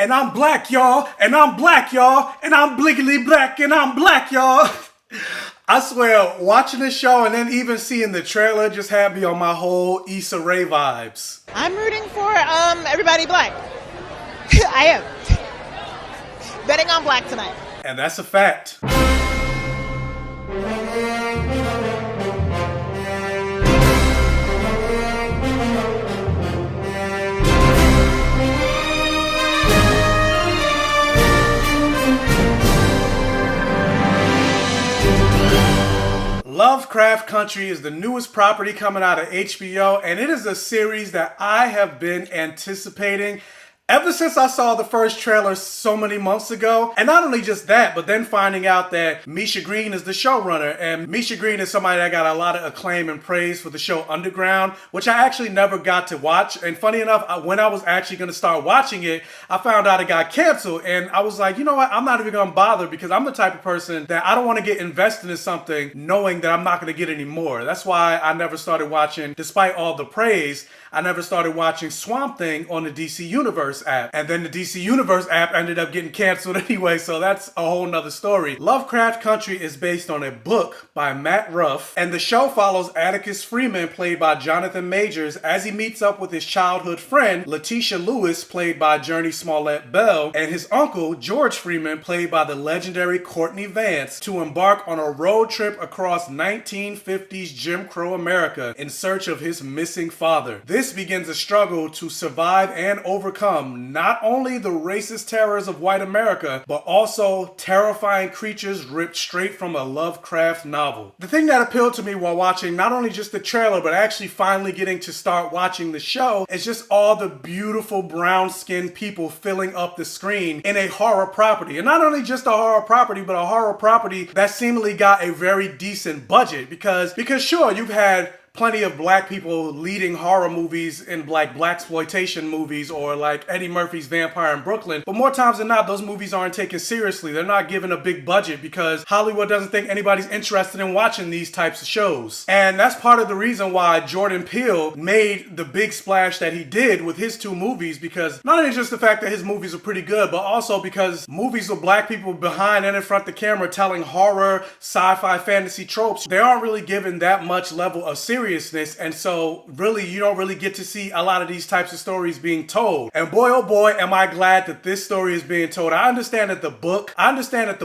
And I'm black, y'all. And I'm black, y'all. And I'm bliggly black. And I'm black, y'all. I swear, watching this show and then even seeing the trailer just had me on my whole Issa Rae vibes. I'm rooting for everybody black. I am. Betting on black tonight. And that's a fact. Lovecraft Country is the newest property coming out of HBO, and it is a series that I have been anticipating ever since I saw the first trailer so many months ago. And not only just that, but then finding out that Misha Green is the showrunner. And Misha Green is somebody that got a lot of acclaim and praise for the show Underground, which I actually never got to watch. And funny enough, when I was actually going to start watching it, I found out it got canceled. And I was like, you know what? I'm not even going to bother, because I'm the type of person that I don't want to get invested in something knowing that I'm not going to get any more. That's why I never started watching, despite all the praise, I never started watching Swamp Thing on the DC Universe app. And then the DC Universe app ended up getting canceled anyway, so that's a whole nother story. Lovecraft Country is based on a book by Matt Ruff, and the show follows Atticus Freeman, played by Jonathan Majors, as he meets up with his childhood friend, Letitia Lewis, played by Journey Smollett Bell, and his uncle, George Freeman, played by the legendary Courtney Vance, to embark on a road trip across 1950s Jim Crow America in search of his missing father. This begins a struggle to survive and overcome not only the racist terrors of white America, but also terrifying creatures ripped straight from a Lovecraft novel. The thing that appealed to me while watching not only just the trailer, but actually finally getting to start watching the show, is just all the beautiful brown-skinned people filling up the screen in a horror property. And not only just a horror property, but a horror property that seemingly got a very decent budget, because sure, you've had plenty of black people leading horror movies in like blaxploitation movies, or like Eddie Murphy's Vampire in Brooklyn. But more times than not, those movies aren't taken seriously. They're not given a big budget because Hollywood doesn't think anybody's interested in watching these types of shows. And that's part of the reason why Jordan Peele made the big splash that he did with his two movies, because not only just the fact that his movies are pretty good, but also because movies with black people behind and in front of the camera telling horror, sci-fi, fantasy tropes, they aren't really given that much level of seriousness. And so really you don't really get to see a lot of these types of stories being told. And boy, oh boy, am I glad that this story is being told. I understand that the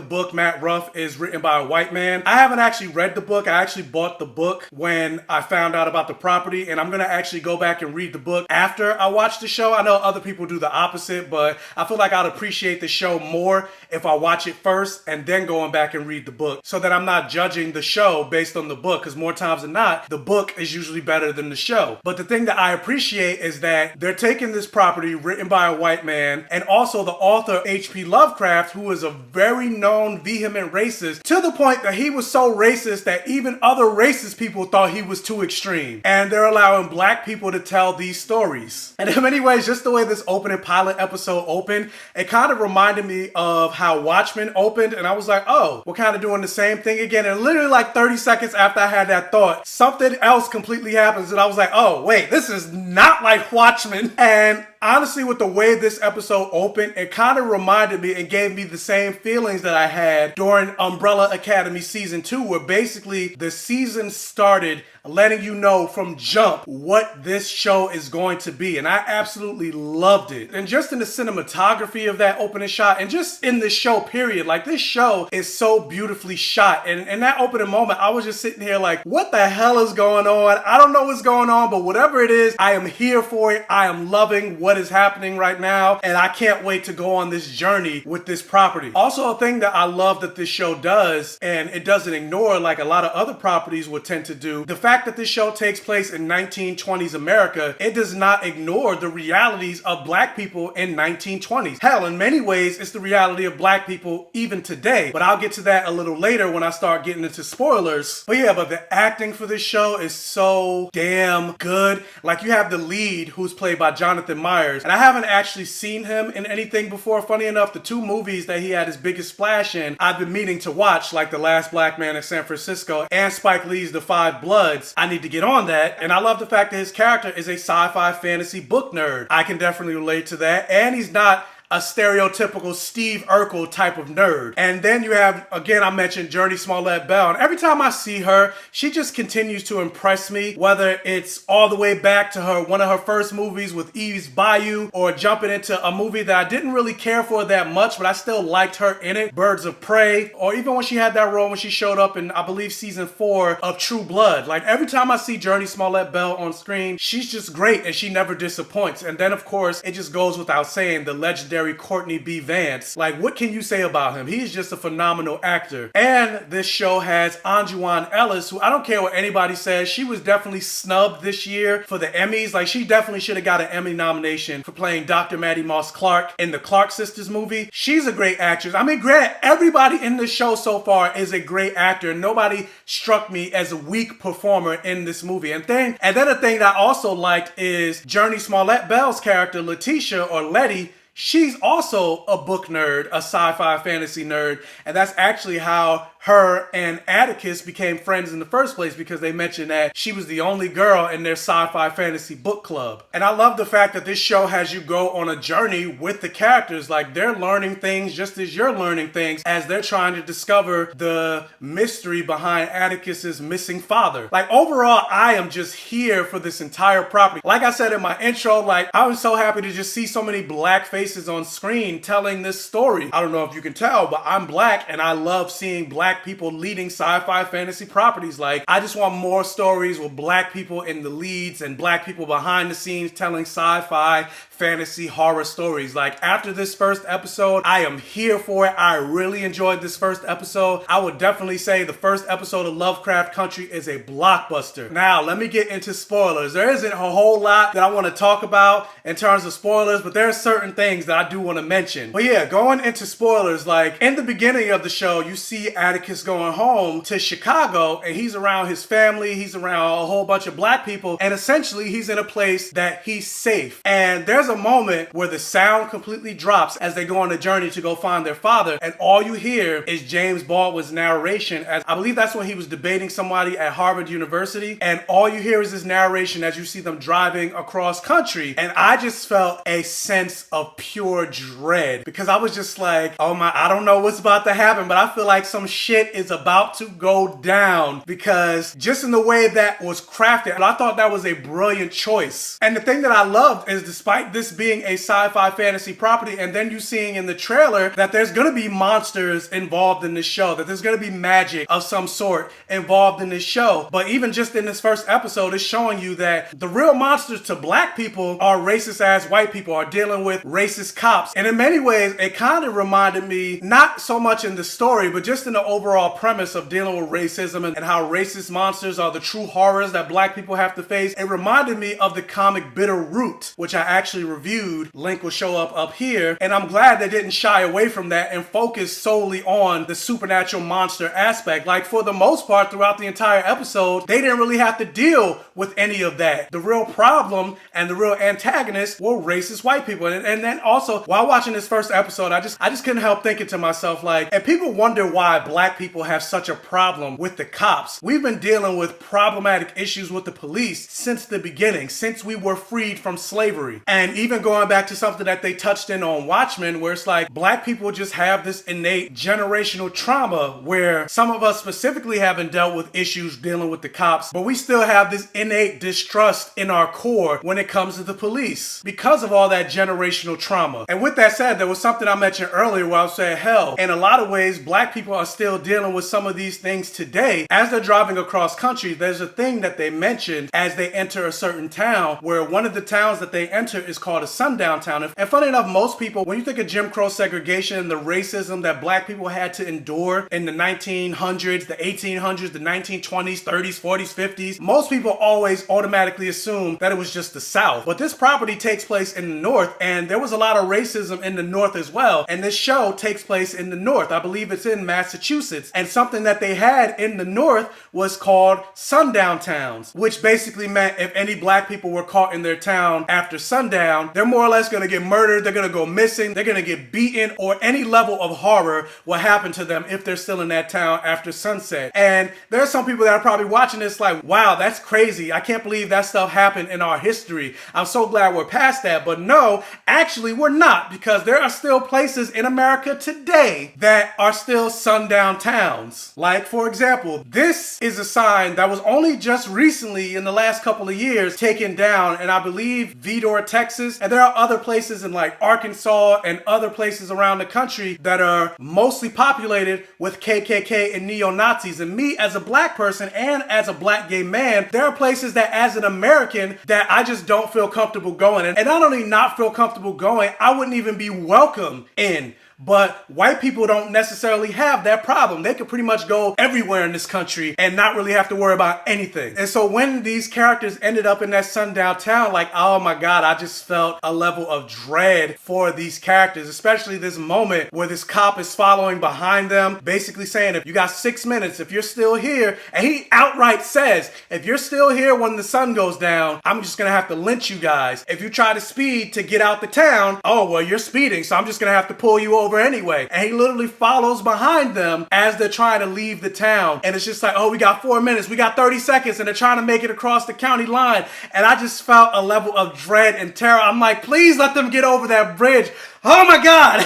book Matt Ruff is written by a white man. I haven't actually read the book. I actually bought the book when I found out about the property, and I'm gonna actually go back and read the book after I watch the show. I know other people do the opposite, but I feel like I'd appreciate the show more if I watch it first and then going back and read the book, so that I'm not judging the show based on the book, because more times than not, the book is usually better than the show. But the thing that I appreciate is that they're taking this property written by a white man, and also the author H.P. Lovecraft, who is a very known vehement racist, to the point that he was so racist that even other racist people thought he was too extreme. And they're allowing black people to tell these stories. And in many ways, just the way this opening pilot episode opened, it kind of reminded me of how Watchmen opened, and I was like, oh, we're kind of doing the same thing again. And literally like 30 seconds after I had that thought, something else completely happens, and I was like, oh wait, this is not like Watchmen. And honestly, with the way this episode opened, it kind of reminded me and gave me the same feelings that I had during Umbrella Academy Season 2, where basically the season started letting you know from jump what this show is going to be. And I absolutely loved it. And just in the cinematography of that opening shot, and just in the show period, like this show is so beautifully shot. And in that opening moment, I was just sitting here like, what the hell is going on? I don't know what's going on, but whatever it is, I am here for it. I am loving what is happening right now, and I can't wait to go on this journey with this property. Also, a thing that I love that this show does, and it doesn't ignore like a lot of other properties would tend to do, the fact that this show takes place in 1920s America, it does not ignore the realities of black people in 1920s. Hell, in many ways, it's the reality of black people even today, but I'll get to that a little later when I start getting into spoilers. But yeah, but the acting for this show is so damn good. Like, you have the lead, who's played by Jonathan Myers, and I haven't actually seen him in anything before. Funny enough, the two movies that he had his biggest splash in, I've been meaning to watch, like The Last Black Man in San Francisco and Spike Lee's The Five Bloods. I need to get on that. And I love the fact that his character is a sci-fi fantasy book nerd. I can definitely relate to that. And he's not a stereotypical Steve Urkel type of nerd. And then you have, again, I mentioned Jurnee Smollett Bell. And every time I see her, she just continues to impress me, whether it's all the way back to one of her first movies with Eve's Bayou, or jumping into a movie that I didn't really care for that much, but I still liked her in it, Birds of Prey, or even when she had that role when she showed up in, I believe, season 4 of True Blood. Like, every time I see Jurnee Smollett Bell on screen, she's just great and she never disappoints. And then, of course, it just goes without saying, the legendary Courtney B. Vance. Like, what can you say about him? He's just a phenomenal actor. And this show has Anjuan Ellis, who I don't care what anybody says, she was definitely snubbed this year for the Emmys. Like, she definitely should have got an Emmy nomination for playing Dr. Maddie Moss Clark in the Clark Sisters movie. She's a great actress. I mean, granted, everybody in this show so far is a great actor. Nobody struck me as a weak performer in this movie. And then the thing that I also liked is Jurnee Smollett Bell's character, Letitia, or Letty. She's also a book nerd, a sci-fi fantasy nerd, and that's actually how her and Atticus became friends in the first place, because they mentioned that she was the only girl in their sci-fi fantasy book club. And I love the fact that this show has you go on a journey with the characters. Like, they're learning things just as you're learning things as they're trying to discover the mystery behind Atticus's missing father. Like, overall, I am just here for this entire property. Like I said in my intro, like, I was so happy to just see so many black faces on screen telling this story. I don't know if you can tell, but I'm black and I love seeing black people leading sci-fi fantasy properties. Like, I just want more stories with black people in the leads and black people behind the scenes telling sci-fi fantasy horror stories. Like, after this first episode, I am here for it. I really enjoyed this first episode. I would definitely say the first episode of Lovecraft Country is a blockbuster. Now, let me get into spoilers. There isn't a whole lot that I want to talk about in terms of spoilers, but there are certain things that I do want to mention. But yeah, going into spoilers, like, in the beginning of the show, you see Atticus going home to Chicago, and he's around his family, he's around a whole bunch of black people, and essentially he's in a place that he's safe. And there's a moment where the sound completely drops as they go on a journey to go find their father, and all you hear is James Baldwin's narration, as I believe that's when he was debating somebody at Harvard University, and all you hear is his narration as you see them driving across country. And I just felt a sense of pure dread, because I was just like, oh my, I don't know what's about to happen, but I feel like some shit is about to go down, because just in the way that was crafted, I thought that was a brilliant choice. And the thing that I loved is, despite this being a sci-fi fantasy property, and then you seeing in the trailer that there's gonna be monsters involved in this show, that there's gonna be magic of some sort involved in this show. But even just in this first episode, it's showing you that the real monsters to black people are racist ass white people, are dealing with racist cops. And in many ways, it kind of reminded me, not so much in the story, but just in the overall premise of dealing with racism and how racist monsters are the true horrors that black people have to face. It reminded me of the comic Bitter Root, which I actually reviewed. Link will show up here. And I'm glad they didn't shy away from that and focus solely on the supernatural monster aspect. Like, for the most part, throughout the entire episode, they didn't really have to deal with any of that. The real problem and the real antagonist were racist white people. And then also, while watching this first episode, I just couldn't help thinking to myself, like, and people wonder why black people have such a problem with the cops. We've been dealing with problematic issues with the police since the beginning, since we were freed from slavery. And even going back to something that they touched in on Watchmen, where it's like, black people just have this innate generational trauma where some of us specifically haven't dealt with issues dealing with the cops, but we still have this innate distrust in our core when it comes to the police because of all that generational trauma. And with that said, there was something I mentioned earlier where I was saying, hell, in a lot of ways, black people are still dealing with some of these things today. As they're driving across country, there's a thing that they mentioned as they enter a certain town, where one of the towns that they enter is called a Sundown Town. And funny enough, most people, when you think of Jim Crow segregation and the racism that black people had to endure in the 1900s, the 1800s, the 1920s, 30s, 40s, 50s, most people always automatically assume that it was just the South. But this property takes place in the North, and there was a lot of racism in the North as well. And this show takes place in the North. I believe it's in Massachusetts. Massachusetts. And something that they had in the North was called Sundown Towns, which basically meant if any black people were caught in their town after sundown, they're more or less going to get murdered, they're going to go missing, they're going to get beaten, or any level of horror will happen to them if they're still in that town after sunset. And there are some people that are probably watching this like, wow, that's crazy. I can't believe that stuff happened in our history. I'm so glad we're past that. But no, actually we're not, because there are still places in America today that are still sundown towns. Like, for example, this is a sign that was only just recently in the last couple of years taken down, and I believe Vidor, Texas, and there are other places in like Arkansas and other places around the country that are mostly populated with KKK and neo-Nazis. And me as a black person and as a black gay man, there are places that as an American that I just don't feel comfortable going in. And not only not feel comfortable going, I wouldn't even be welcome in. But white people don't necessarily have that problem. They could pretty much go everywhere in this country and not really have to worry about anything. And so when these characters ended up in that sundown town, like, oh my God, I just felt a level of dread for these characters, especially this moment where this cop is following behind them, basically saying, if you got 6 minutes, if you're still here, and he outright says, if you're still here when the sun goes down, I'm just gonna have to lynch you guys. If you try to speed to get out the town, oh, well, you're speeding, so I'm just gonna have to pull you over anyway. And he literally follows behind them as they're trying to leave the town. And it's just like, oh, we got 4 minutes, we got 30 seconds, and they're trying to make it across the county line. And I just felt a level of dread and terror. I'm like, please let them get over that bridge. Oh my God,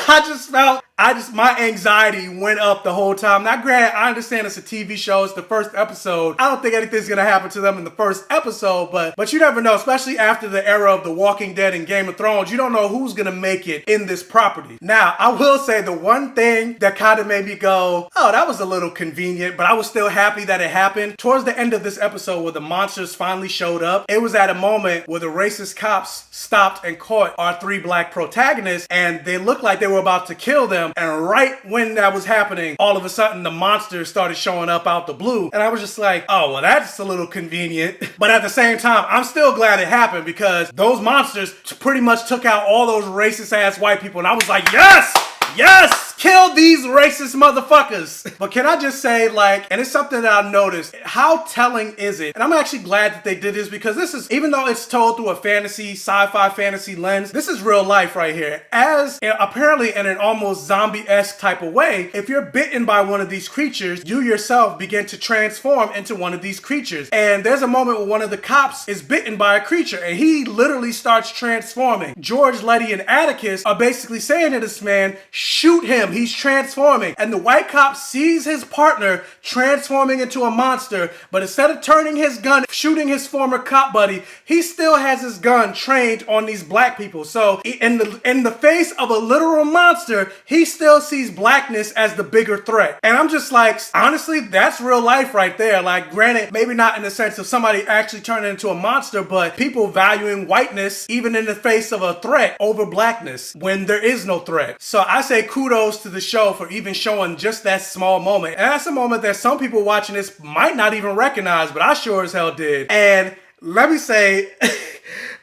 my anxiety went up the whole time. Now, granted, I understand it's a TV show, it's the first episode. I don't think anything's gonna happen to them in the first episode, but you never know, especially after the era of The Walking Dead and Game of Thrones, you don't know who's gonna make it in this property. Now, I will say the one thing that kind of made me go, oh, that was a little convenient, but I was still happy that it happened. Towards the end of this episode where the monsters finally showed up, it was at a moment where the racist cops stopped and caught our 3 black protagonists, and they looked like they were about to kill them. And right when that was happening, all of a sudden the monsters started showing up out the blue. And I was just like, oh, well, that's a little convenient. But at the same time, I'm still glad it happened, because those monsters pretty much took out all those racist ass white people. And I was like, yes! Yes! Kill these racist motherfuckers. But can I just say, like, and it's something that I've noticed, how telling is it? And I'm actually glad that they did this, because this is, even though it's told through a fantasy, sci-fi fantasy lens, this is real life right here. As apparently in an almost zombie-esque type of way, if you're bitten by one of these creatures, you yourself begin to transform into one of these creatures. And there's a moment where one of the cops is bitten by a creature, and he literally starts transforming. George, Letty, and Atticus are basically saying to this man, shoot him, he's transforming. And the white cop sees his partner transforming into a monster, but instead of turning his gun, shooting his former cop buddy, he still has his gun trained on these black people. So in the face of a literal monster, he still sees blackness as the bigger threat. And I'm just like, honestly, that's real life right there. Like, granted, maybe not in the sense of somebody actually turning into a monster, but people valuing whiteness even in the face of a threat over blackness when there is no threat. So I say kudos to the show for even showing just that small moment. And that's a moment that some people watching this might not even recognize, but I sure as hell did. And let me say,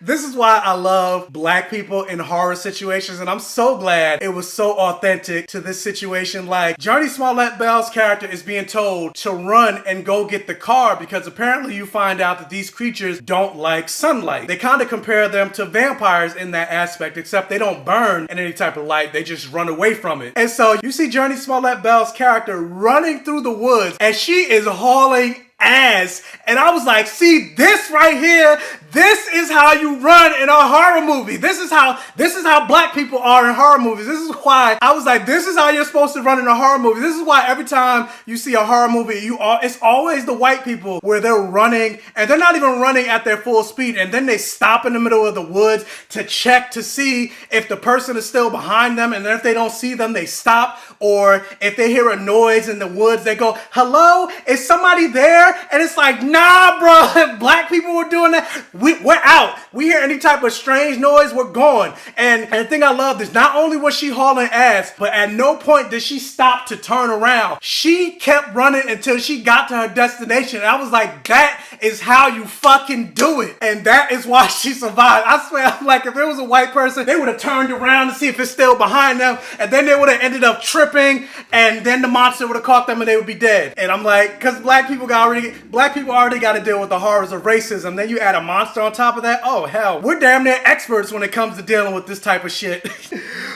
this is why I love black people in horror situations, and I'm so glad it was so authentic to this situation. Like, Journey Smollett Bell's character is being told to run and go get the car, because apparently you find out that these creatures don't like sunlight. They kind of compare them to vampires in that aspect, except they don't burn in any type of light, they just run away from it. And so you see Journey Smollett Bell's character running through the woods, and she is hauling ass. And I was like, see, this right here, this is how you run in a horror movie. This is how black people are in horror movies. This is why I was like, this is how you're supposed to run in a horror movie. This is why every time you see a horror movie, it's always the white people where they're running, and they're not even running at their full speed, and then they stop in the middle of the woods to check to see if the person is still behind them, and then if they don't see them, they stop. Or if they hear a noise in the woods, they go, hello, is somebody there? And it's like, nah, bro, black people were doing that. We're out. We hear any type of strange noise, we're gone. And the thing I loved is not only was she hauling ass, but at no point did she stop to turn around. She kept running until she got to her destination. And I was like, that is how you fucking do it. And that is why she survived. I swear, I'm like, if it was a white person, they would have turned around to see if it's still behind them. And then they would have ended up tripping. And then the monster would have caught them and they would be dead. And I'm like, because black people already got to deal with the horrors of racism. Then you add a monster on top of that. Oh, hell. We're damn near experts when it comes to dealing with this type of shit.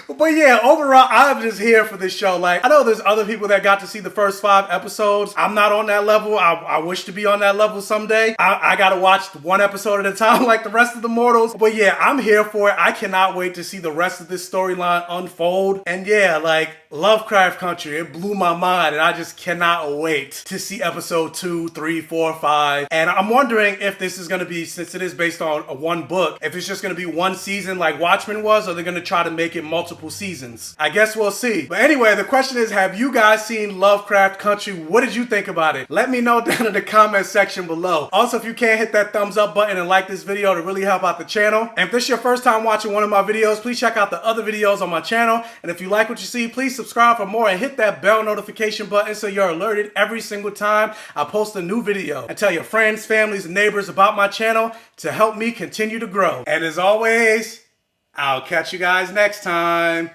But yeah, overall, I'm just here for this show. Like, I know there's other people that got to see the first 5 episodes. I'm not on that level. I wish to be on that level someday. I gotta watch one episode at a time like the rest of the mortals. But yeah, I'm here for it. I cannot wait to see the rest of this storyline unfold. And yeah, like, Lovecraft Country, it blew my mind, and I just cannot wait to see episode 2, 3, 4, 5. And I'm wondering if this is going to be, since it is based on one book, if it's just going to be one season like Watchmen was, or they're going to try to make it multiple seasons. I guess we'll see. But anyway, the question is, have you guys seen Lovecraft Country? What did you think about it? Let me know down in the comment section below. Also, if you can, hit that thumbs up button and like this video to really help out the channel. And if this is your first time watching one of my videos, please check out the other videos on my channel. And if you like what you see, please subscribe for more and hit that bell notification button so you're alerted every single time I post a new video. And tell your friends, families, and neighbors about my channel to help me continue to grow. And as always, I'll catch you guys next time.